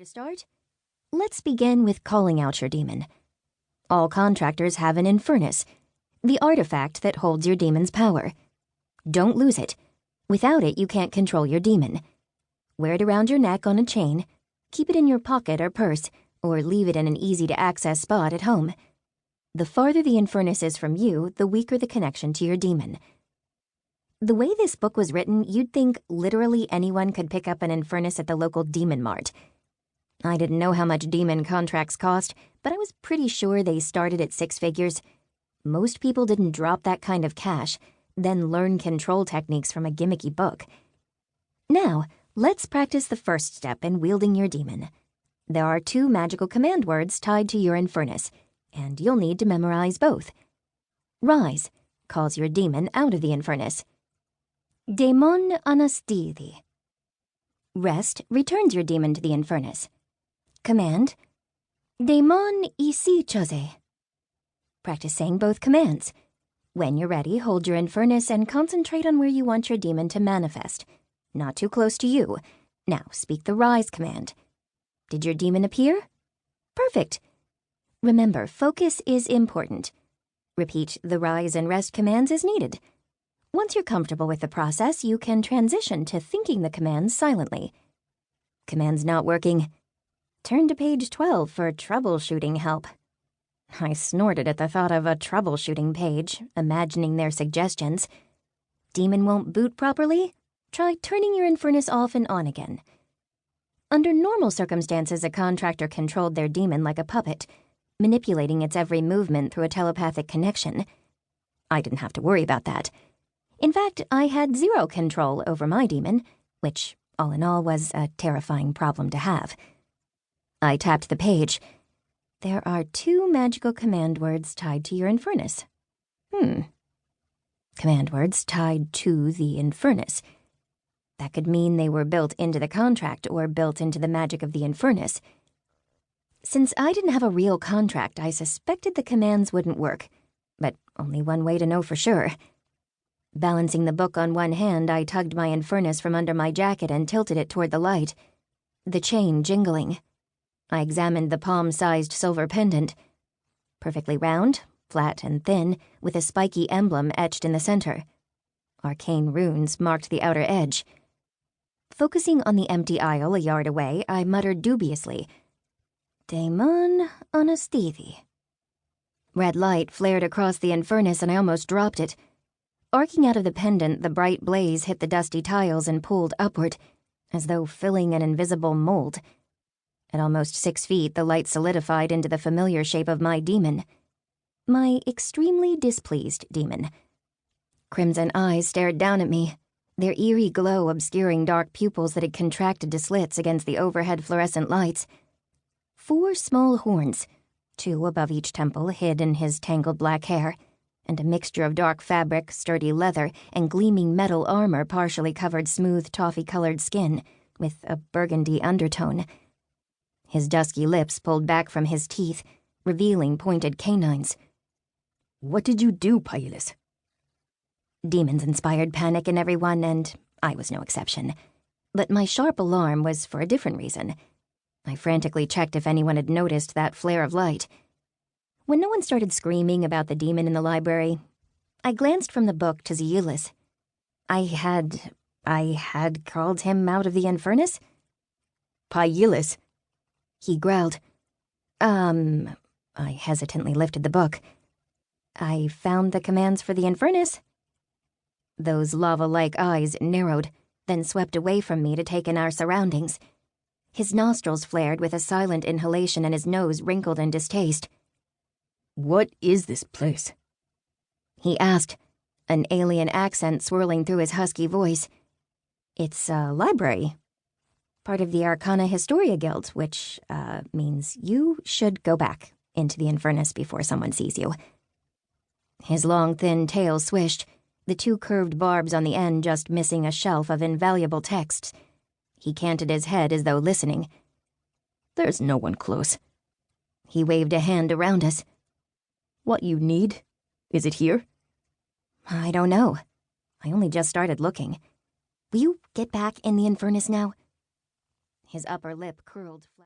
start? Let's begin with calling out your demon. All contractors have an infernus, the artifact that holds your demon's power. Don't lose it. Without it, you can't control your demon. Wear it around your neck on a chain, keep it in your pocket or purse, or leave it in an easy-to-access spot at home. The farther the infernus is from you, the weaker the connection to your demon. The way this book was written, you'd think literally anyone could pick up an infernus at the local demon mart. I didn't know how much demon contracts cost, but I was pretty sure they started at 6 figures. Most people didn't drop that kind of cash, then learn control techniques from a gimmicky book. Now, let's practice the first step in wielding your demon. There are 2 magical command words tied to your infernus, and you'll need to memorize both. Rise calls your demon out of the infernus. Daemon hostility. Rest returns your demon to the infernus. Command, Daemon isichase. Practice saying both commands. When you're ready, hold your infernus and concentrate on where you want your demon to manifest. Not too close to you. Now speak the rise command. Did your demon appear? Perfect. Remember, focus is important. Repeat the rise and rest commands as needed. Once you're comfortable with the process, you can transition to thinking the commands silently. Commands not working. Turn to page 12 for troubleshooting help. I snorted at the thought of a troubleshooting page, imagining their suggestions. Demon won't boot properly? Try turning your infernus off and on again. Under normal circumstances, a contractor controlled their demon like a puppet, manipulating its every movement through a telepathic connection. I didn't have to worry about that. In fact, I had 0 control over my demon, which, all in all, was a terrifying problem to have. I tapped the page. There are 2 magical command words tied to your infernus. Command words tied to the infernus. That could mean they were built into the contract or built into the magic of the infernus. Since I didn't have a real contract, I suspected the commands wouldn't work, but only one way to know for sure. Balancing the book on one hand, I tugged my infernus from under my jacket and tilted it toward the light, the chain jingling. I examined the palm-sized silver pendant. Perfectly round, flat and thin, with a spiky emblem etched in the center. Arcane runes marked the outer edge. Focusing on the empty aisle a yard away, I muttered dubiously, Daemon hostility. Red light flared across the infernus and I almost dropped it. Arcing out of the pendant, the bright blaze hit the dusty tiles and pulled upward, as though filling an invisible mold. At almost 6 feet, the light solidified into the familiar shape of my demon. My extremely displeased demon. Crimson eyes stared down at me, their eerie glow obscuring dark pupils that had contracted to slits against the overhead fluorescent lights. 4 small horns, 2 above each temple hid in his tangled black hair, and a mixture of dark fabric, sturdy leather, and gleaming metal armor partially covered smooth toffee-colored skin, with a burgundy undertone. His dusky lips pulled back from his teeth, revealing pointed canines. What did you do, Pylus? Demons inspired panic in everyone, and I was no exception. But my sharp alarm was for a different reason. I frantically checked if anyone had noticed that flare of light. When no one started screaming about the demon in the library, I glanced from the book to Zeulus. I had called him out of the infernus? Pylus. He growled. I hesitantly lifted the book. I found the commands for the infernus. Those lava-like eyes narrowed, then swept away from me to take in our surroundings. His nostrils flared with a silent inhalation and his nose wrinkled in distaste. What is this place? He asked, an alien accent swirling through his husky voice. It's a library. Part of the Arcana Historia Guild, which means you should go back into the infernus before someone sees you. His long, thin tail swished, the 2 curved barbs on the end just missing a shelf of invaluable texts. He canted his head as though listening. There's no one close. He waved a hand around us. What you need? Is it here? I don't know. I only just started looking. Will you get back in the infernus now? His upper lip curled flat.